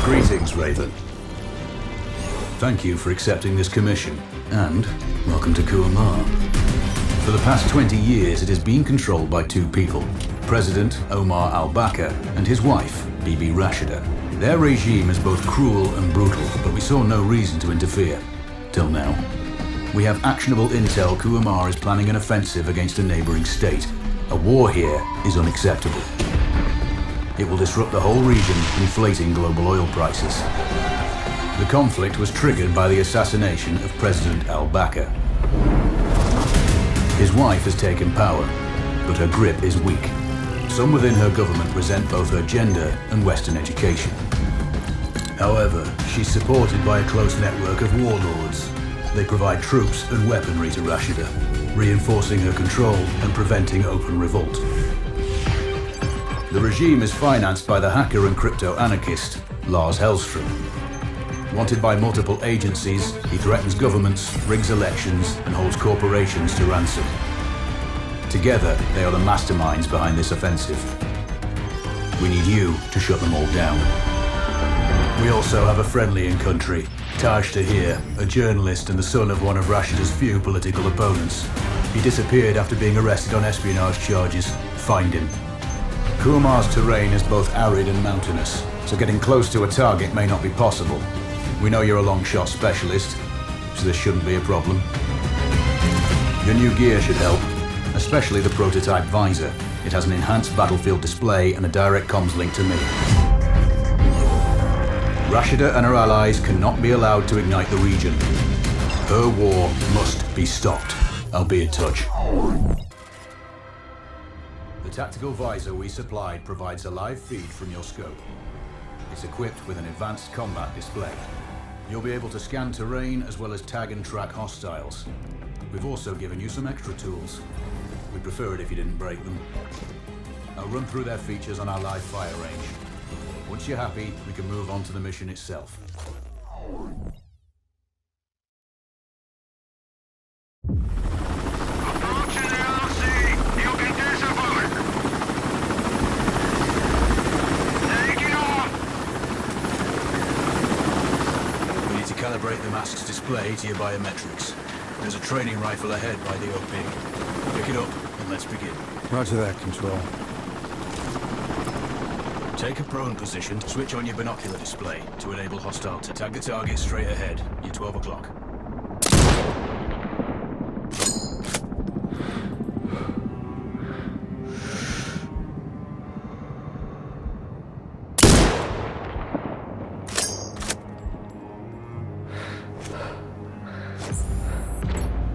Greetings, Reyven. Thank you for accepting this commission, and welcome to Kuamar. For the past 20 years, it has been controlled by two people, President Omar al-Bakr and his wife, Bibi Rashida. Their regime is both cruel and brutal, but we saw no reason to interfere. Till now. We have actionable intel Kuamar is planning an offensive against a neighboring state. A war here is unacceptable. It will disrupt the whole region, inflating global oil prices. The conflict was triggered by the assassination of President al-Bakr. His wife has taken power, but her grip is weak. Some within her government resent both her gender and Western education. However, she's supported by a close network of warlords. They provide troops and weaponry to Rashida, reinforcing her control and preventing open revolt. The regime is financed by the hacker and crypto-anarchist, Lars Hellstrom. Wanted by multiple agencies, he threatens governments, rigs elections, and holds corporations to ransom. Together, they are the masterminds behind this offensive. We need you to shut them all down. We also have a friendly in country, Taj Tahir, a journalist and the son of one of Rashida's few political opponents. He disappeared after being arrested on espionage charges. Find him. Kuamar's terrain is both arid and mountainous, so getting close to a target may not be possible. We know you're a long shot specialist, so this shouldn't be a problem. Your new gear should help, especially the prototype visor. It has an enhanced battlefield display and a direct comms link to me. Rashida and her allies cannot be allowed to ignite the region. Her war must be stopped. I'll be in touch. The tactical visor we supplied provides a live feed from your scope. It's equipped with an advanced combat display. You'll be able to scan terrain as well as tag and track hostiles. We've also given you some extra tools. We'd prefer it if you didn't break them. I'll run through their features on our live fire range. Once you're happy, we can move on to the mission itself. Calibrate the mask's display to your biometrics. There's a training rifle ahead by the OP. Pick it up and let's begin. Roger that, Control. Take a prone position, switch on your binocular display to enable hostile to tag the target straight ahead. You're 12 o'clock.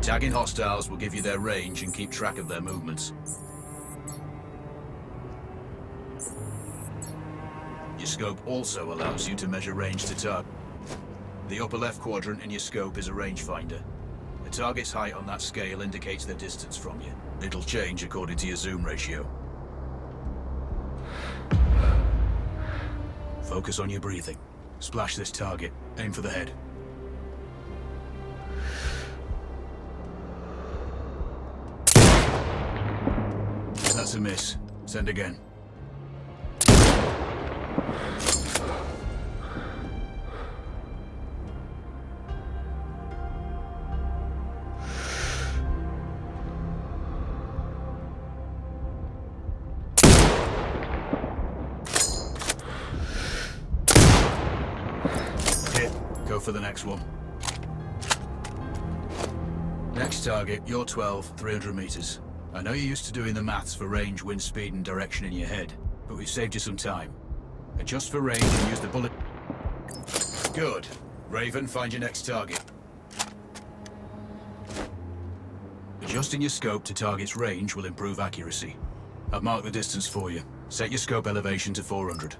Tagging hostiles will give you their range and keep track of their movements. Your scope also allows you to measure range to target. The upper left quadrant in your scope is a rangefinder. The target's height on that scale indicates their distance from you. It'll change according to your zoom ratio. Focus on your breathing. Splash this target. Aim for the head. That's a miss. Send again. Hit. Go for the next one. Next target, you're 12, 300 meters. I know you're used to doing the maths for range, wind speed, and direction in your head, but we've saved you some time. Adjust for range and use the bullet. Good. Reyven, find your next target. Adjusting your scope to target's range will improve accuracy. I've marked the distance for you. Set your scope elevation to 400.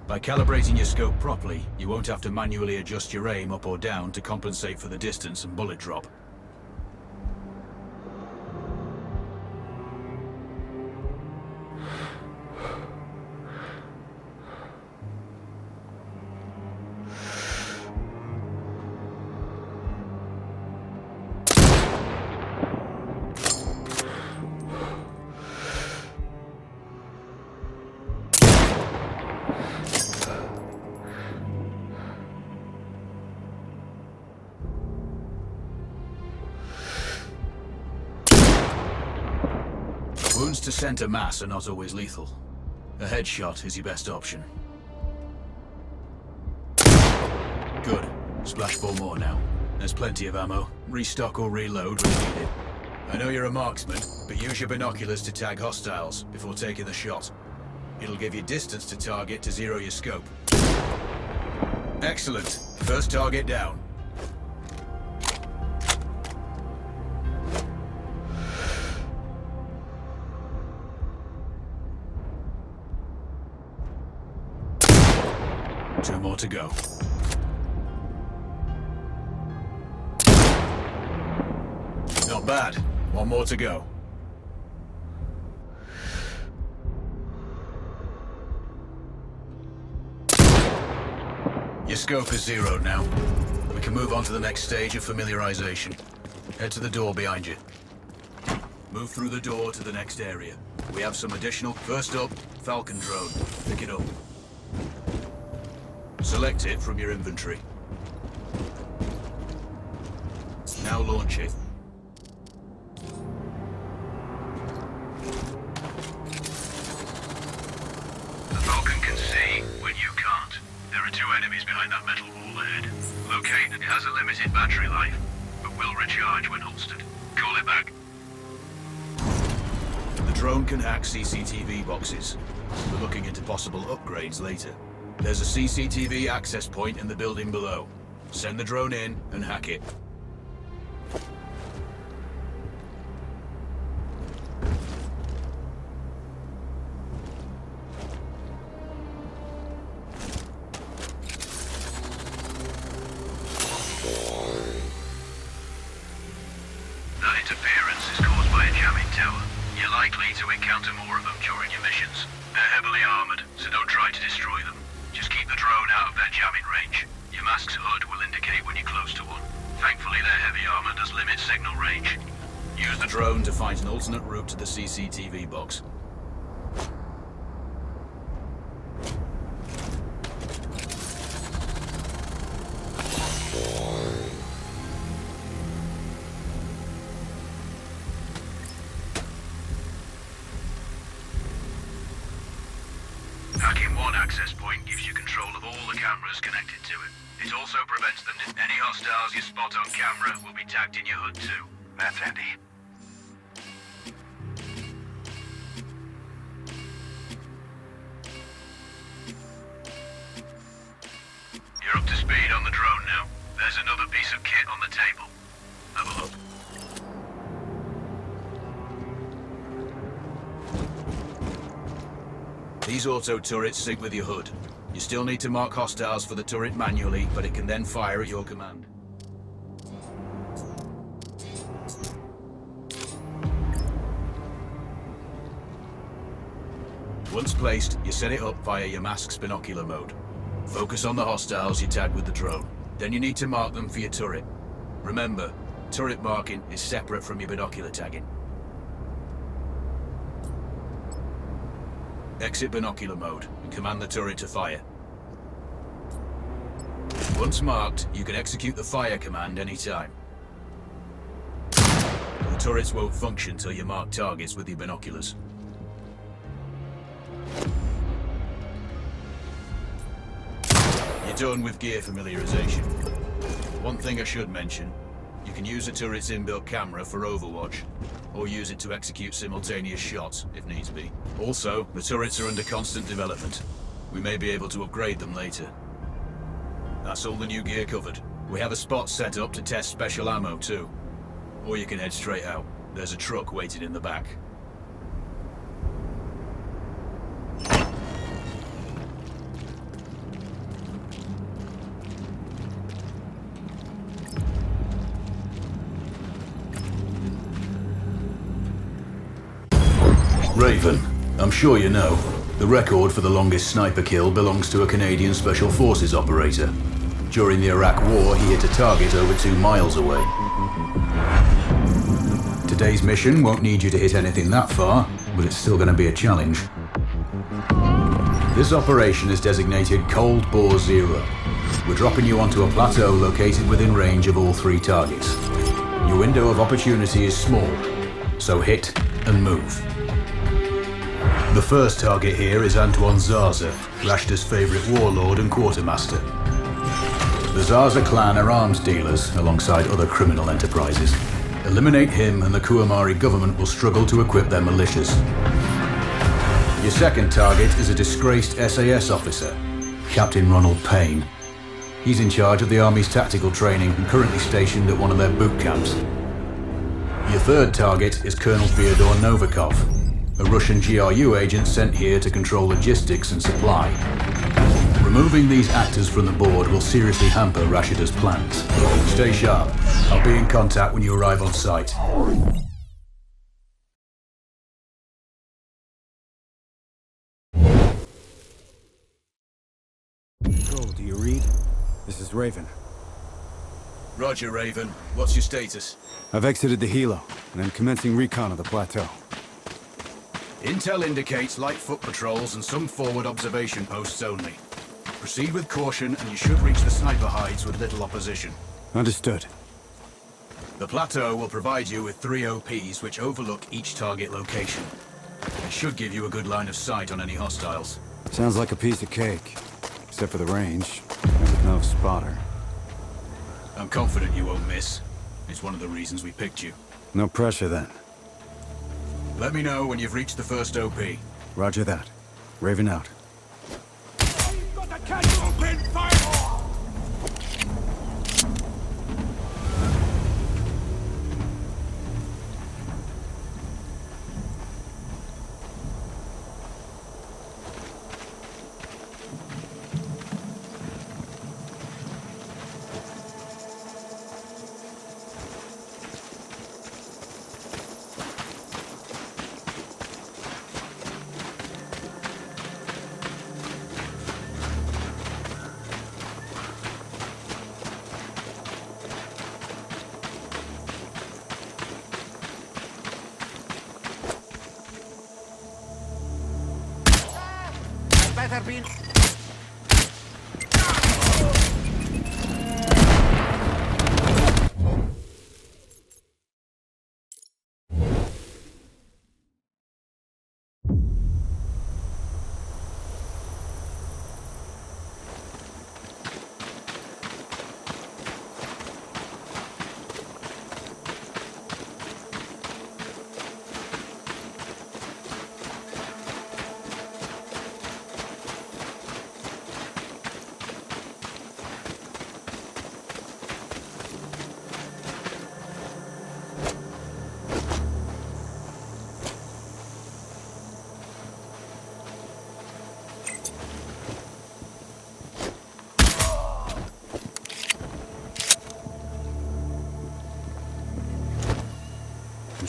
By calibrating your scope properly, you won't have to manually adjust your aim up or down to compensate for the distance and bullet drop. to center mass are not always lethal. A headshot is your best option. Good. Splash 4 more now. There's plenty of ammo. Restock or reload when needed. I know you're a marksman, but use your binoculars to tag hostiles before taking the shot. It'll give you distance to target to zero your scope. Excellent. First target down. Two more to go. Not bad. One more to go. Your scope is zeroed now. We can move on to the next stage of familiarization. Head to the door behind you. Move through the door to the next area. We have some additional... First up, Falcon drone. Pick it up. Select it from your inventory. Now launch it. The Falcon can see when you can't. There are 2 enemies behind that metal wall ahead. Locate and has a limited battery life, but will recharge when holstered. Call it back. The drone can hack CCTV boxes. We're looking into possible upgrades later. There's a CCTV access point in the building below. Send the drone in and hack it. That interference is caused by a jamming tower. You're likely to encounter more of them during your missions. They're heavily armored, so don't try to destroy them. Just keep the drone out of their jamming range. Your mask's HUD will indicate when you're close to one. Thankfully, their heavy armor does limit signal range. Use the drone to find an alternate route to the CCTV box. Hacking one access point gives you control of all the cameras connected to it. It also prevents them. Any hostiles you spot on camera will be tagged in your HUD too. That's handy. You're up to speed on the drone now. There's another piece of kit on the table. Have a look. These auto turrets sync with your HUD. You still need to mark hostiles for the turret manually, but it can then fire at your command. Once placed, you set it up via your mask's binocular mode. Focus on the hostiles you tag with the drone. Then you need to mark them for your turret. Remember, turret marking is separate from your binocular tagging. Exit binocular mode and command the turret to fire. Once marked, you can execute the fire command anytime. The turrets won't function till you mark targets with your binoculars. You're done with gear familiarization. One thing I should mention, you can use the turret's inbuilt camera for overwatch, or use it to execute simultaneous shots, if needs be. Also, the turrets are under constant development. We may be able to upgrade them later. That's all the new gear covered. We have a spot set up to test special ammo too. Or you can head straight out. There's a truck waiting in the back. Reyven, I'm sure you know, the record for the longest sniper kill belongs to a Canadian Special Forces operator. During the Iraq War, he hit a target over 2 miles away. Today's mission won't need you to hit anything that far, but it's still going to be a challenge. This operation is designated Cold Bore Zero. We're dropping you onto a plateau located within range of all 3 targets. Your window of opportunity is small, so hit and move. The first target here is Antoine Zaza, Rashta's favourite warlord and quartermaster. The Zaza clan are arms dealers alongside other criminal enterprises. Eliminate him and the Kuamari government will struggle to equip their militias. Your second target is a disgraced SAS officer, Captain Ronald Payne. He's in charge of the Army's tactical training and currently stationed at one of their boot camps. Your third target is Colonel Fyodor Novikov, a Russian GRU agent sent here to control logistics and supply. Removing these actors from the board will seriously hamper Rashida's plans. Stay sharp. I'll be in contact when you arrive on site. Control, do you read? This is Reyven. Roger, Reyven. What's your status? I've exited the helo, and I'm commencing recon of the plateau. Intel indicates light foot patrols and some forward observation posts only. Proceed with caution and you should reach the sniper hides with little opposition. Understood. The plateau will provide you with 3 OPs which overlook each target location. They should give you a good line of sight on any hostiles. Sounds like a piece of cake. Except for the range, and with no spotter. I'm confident you won't miss. It's one of the reasons we picked you. No pressure then. Let me know when you've reached the first OP. Roger that. Reyven out. Better be.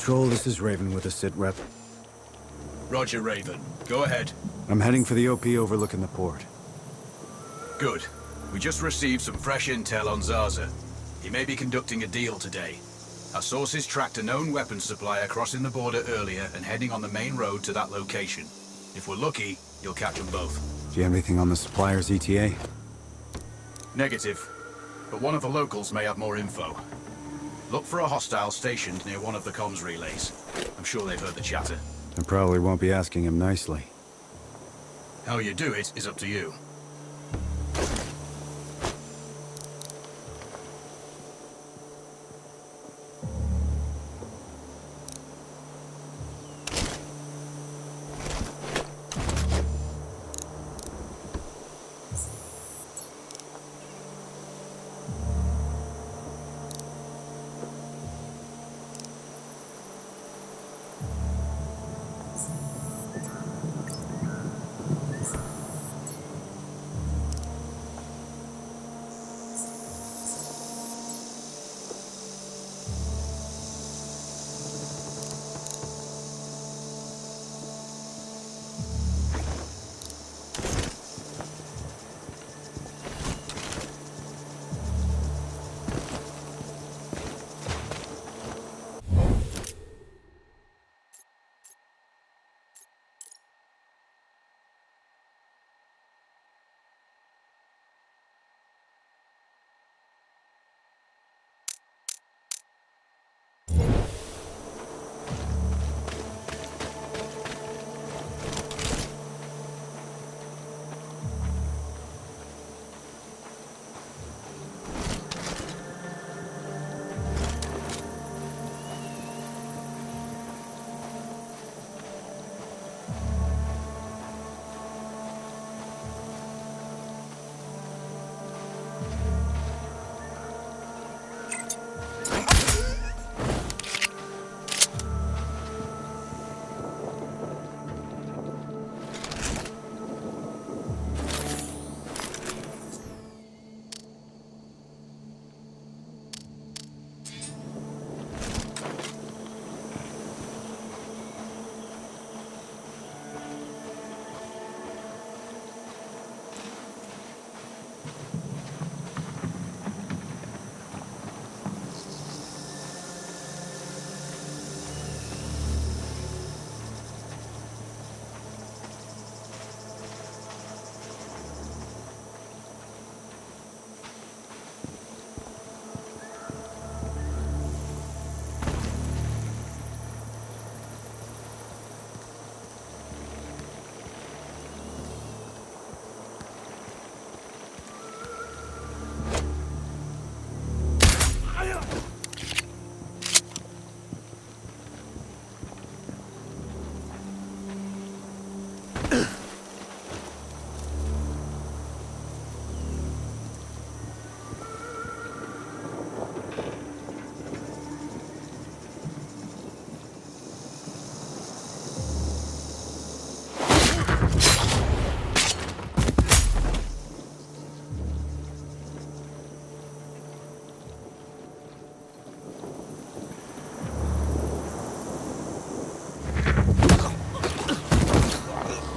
Control, this is Reyven with a sit rep. Roger, Reyven. Go ahead. I'm heading for the OP overlooking the port. Good. We just received some fresh intel on Zaza. He may be conducting a deal today. Our sources tracked a known weapons supplier crossing the border earlier and heading on the main road to that location. If we're lucky, you'll catch them both. Do you have anything on the supplier's ETA? Negative. But one of the locals may have more info. Look for a hostile stationed near one of the comms relays. I'm sure they've heard the chatter. I probably won't be asking him nicely. How you do it is up to you.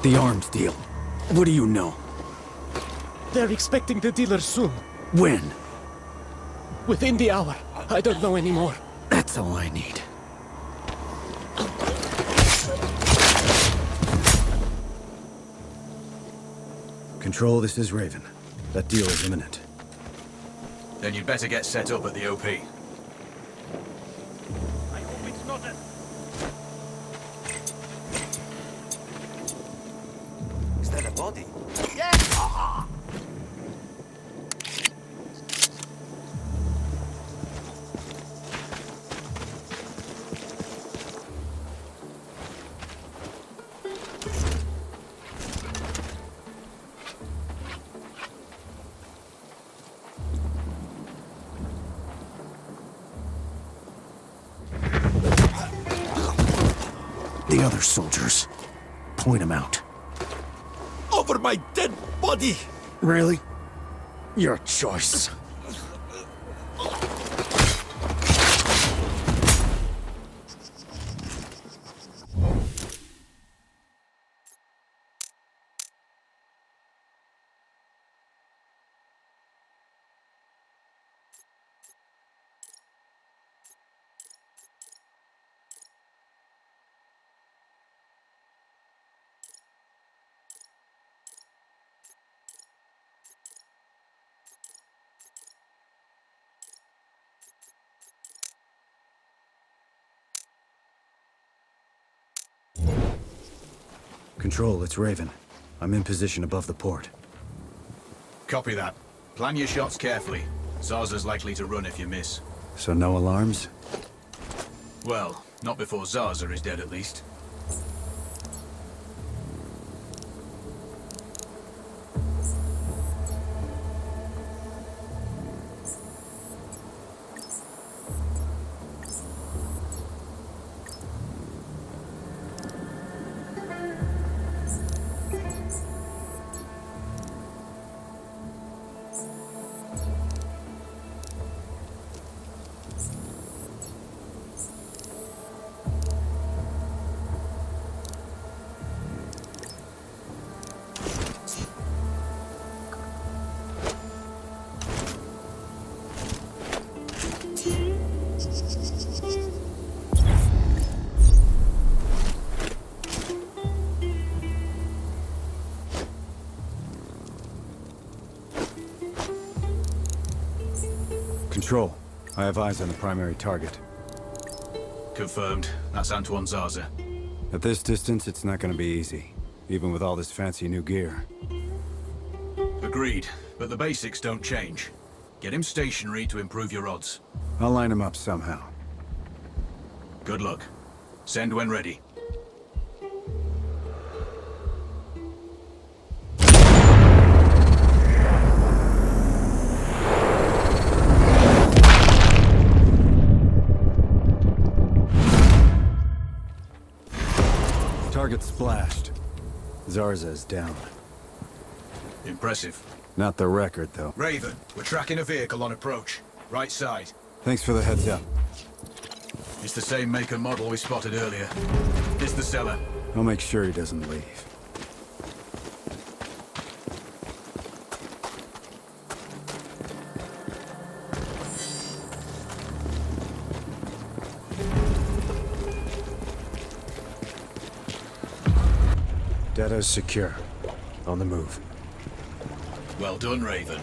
the arms deal? What do you know? They're expecting the dealer soon. When? Within the hour. I don't know anymore. That's all I need. Control, this is Raiven. That deal is imminent. Then you'd better get set up at the OP. I hope it's not a... Is that a body? Yes! The other soldiers. Point them out. Over my dead body! Really? Your choice. Control, it's Raiven. I'm in position above the port. Copy that. Plan your shots carefully. Zarza's likely to run if you miss. So no alarms? Well, not before Zarza is dead at least. Control, I have eyes on the primary target. Confirmed. That's Antoine Zarza. At this distance, it's not gonna be easy, even with all this fancy new gear. Agreed, but the basics don't change. Get him stationary to improve your odds. I'll line him up somehow. Good luck. Send when ready. Target splashed. Zarza's down. Impressive. Not the record, though. Raiven, we're tracking a vehicle on approach. Right side. Thanks for the heads up. It's the same make and model we spotted earlier. It's the seller. I'll make sure he doesn't leave. Data's secure. On the move. Well done, Raiven.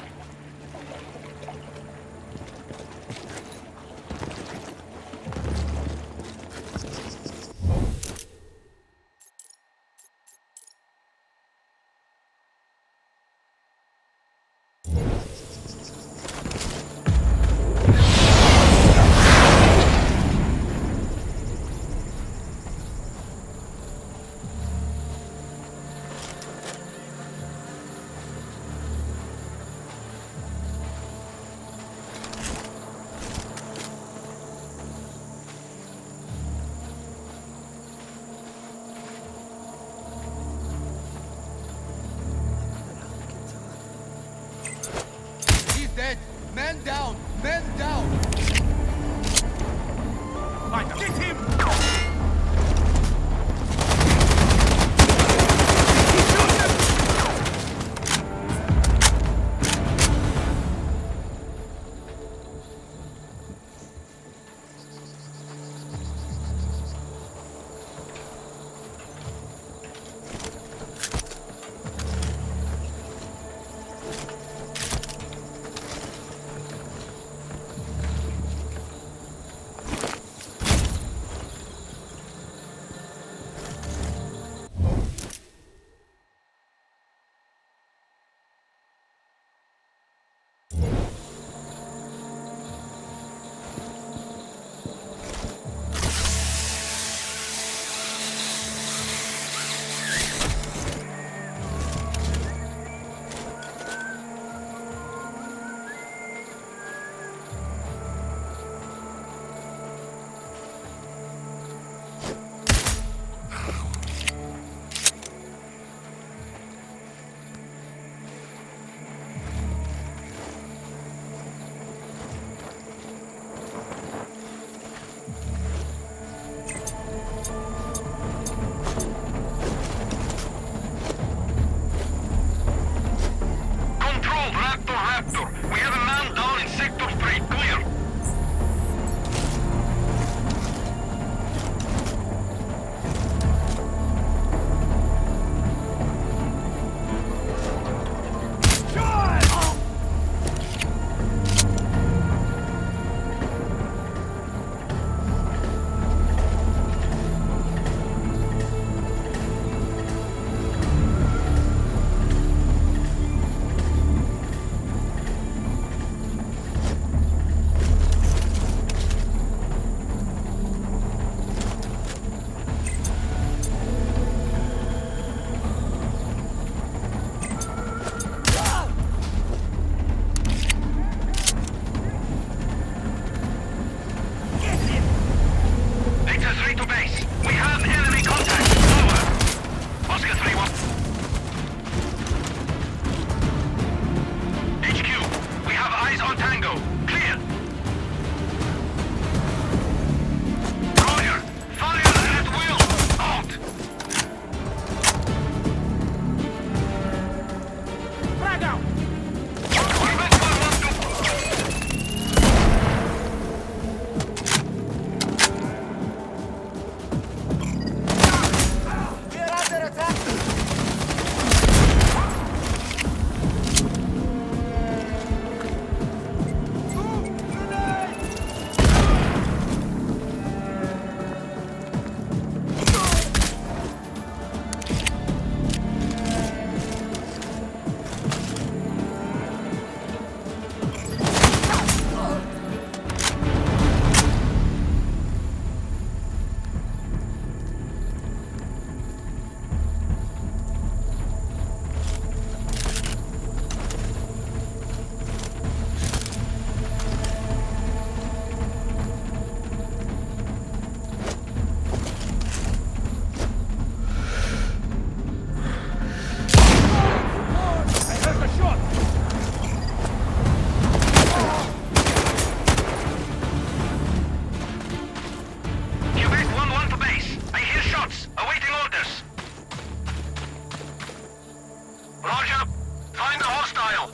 Roger. Find the hostile.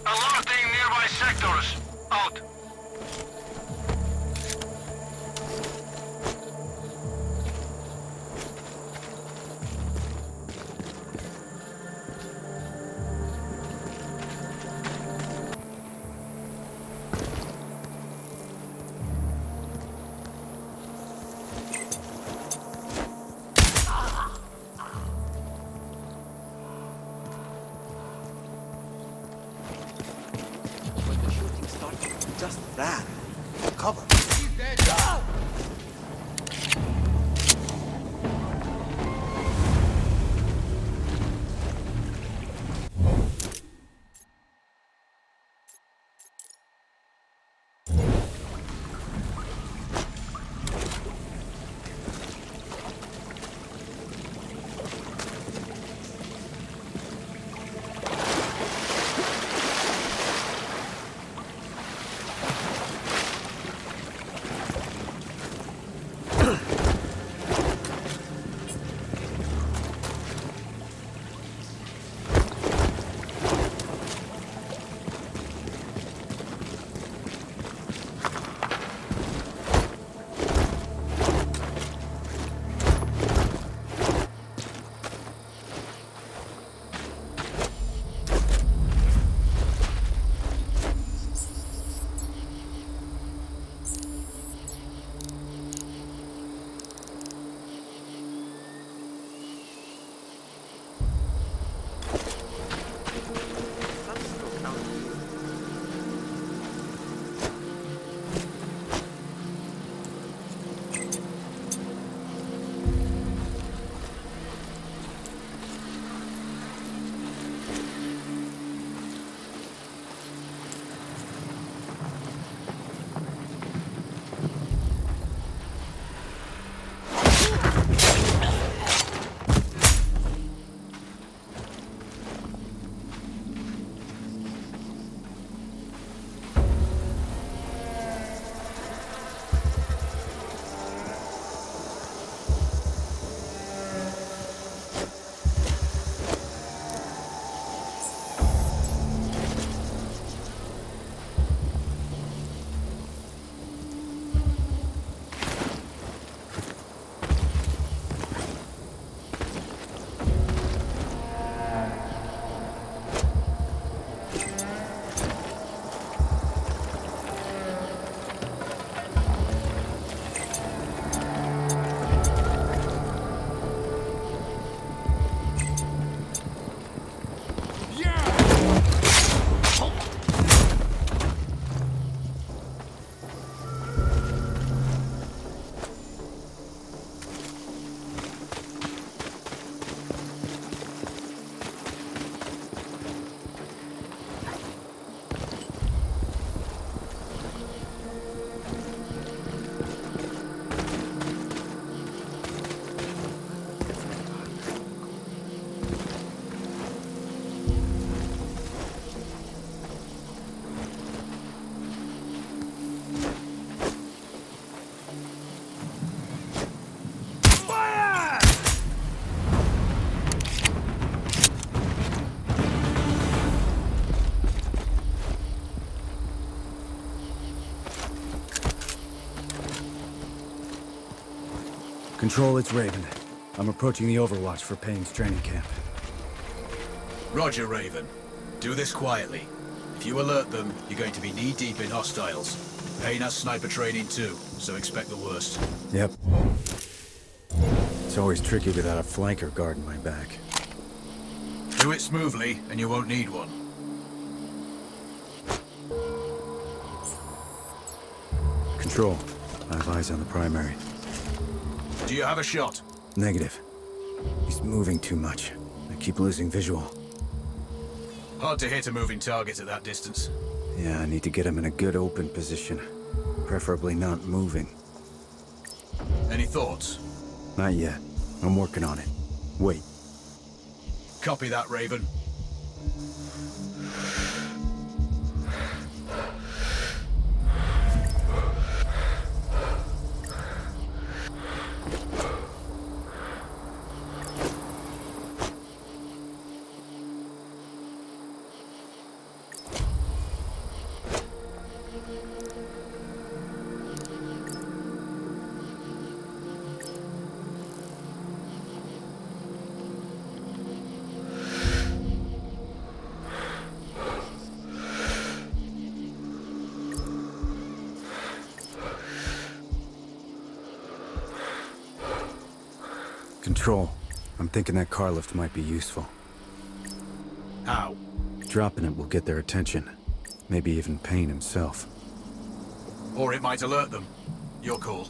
Alerting nearby sectors. Out. When the shooting started, just ran. Cover. Control, it's Raiven. I'm approaching the Overwatch for Payne's training camp. Roger, Raven. Do this quietly. If you alert them, you're going to be knee-deep in hostiles. Payne has sniper training too, so expect the worst. Yep. It's always tricky without a flanker guarding my back. Do it smoothly, and you won't need one. Control, I have eyes on the primary. Do you have a shot? Negative. He's moving too much. I keep losing visual. Hard to hit a moving target at that distance. Yeah, I need to get him in a good open position. Preferably not moving. Any thoughts? Not yet. I'm working on it. Wait. Copy that, Raven. Control. I'm thinking that car lift might be useful. How? Dropping it will get their attention. Maybe even Payne himself. Or it might alert them. Your call.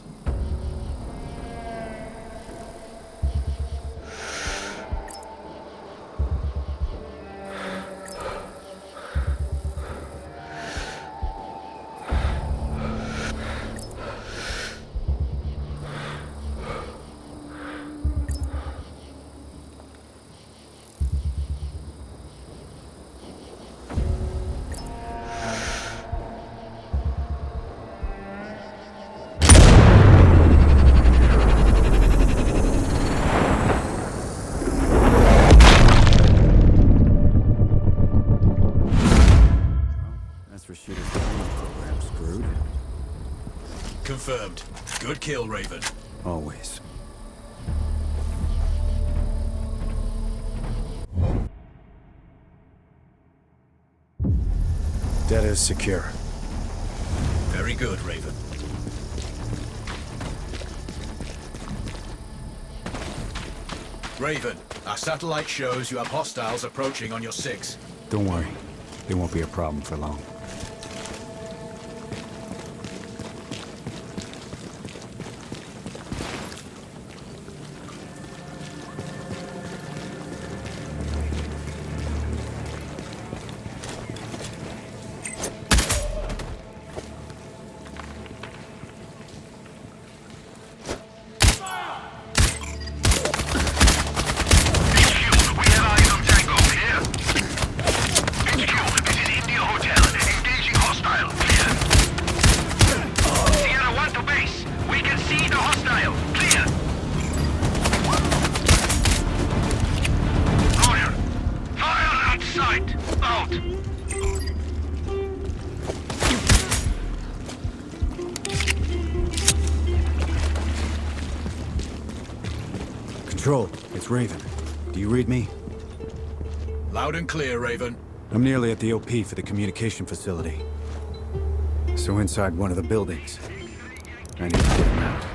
Confirmed. Good kill, Reyven. Always. Data is secure. Very good, Reyven. Reyven, our satellite shows you have hostiles approaching on your 6. Don't worry. They won't be a problem for long. Control, it's Reyven. Do you read me? Loud and clear, Reyven. I'm nearly at the OP for the communication facility. So inside one of the buildings. I need to get him out.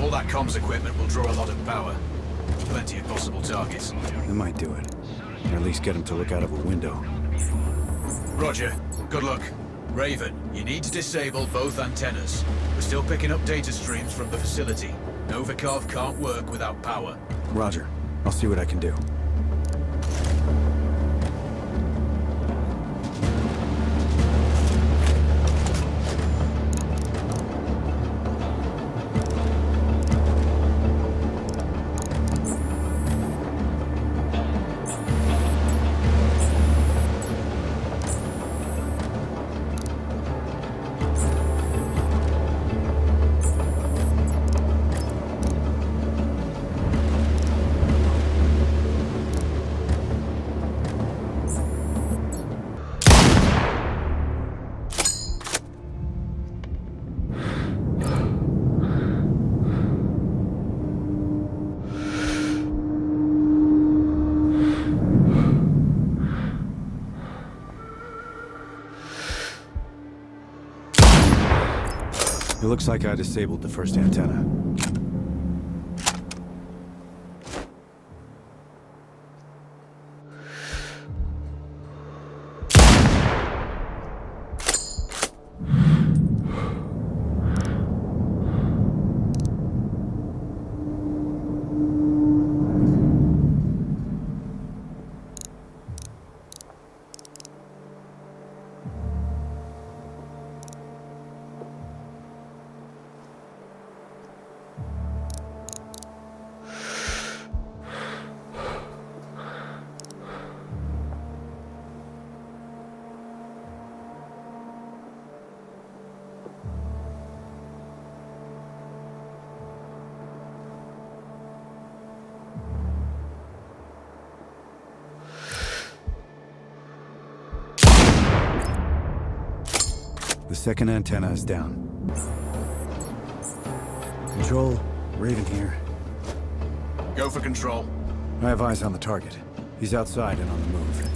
All that comms equipment will draw a lot of power. Plenty of possible targets. That might do it. Or at least get him to look out of a window. Roger. Good luck. Reyven, you need to disable both antennas. We're still picking up data streams from the facility. Novikov can't work without power. Roger. I'll see what I can do. It looks like I disabled the first antenna. The second antenna is down. Control, Reyven here. Go for control. I have eyes on the target. He's outside and on the move.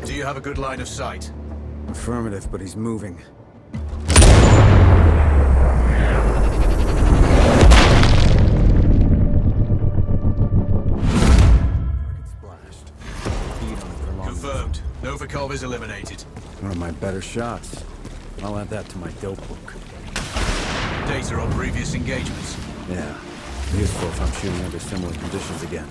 Do you have a good line of sight? Affirmative, but he's moving. Confirmed. Novikov is eliminated. One of my better shots. I'll add that to my dope book. Data on previous engagements. Yeah. Useful if I'm shooting under similar conditions again.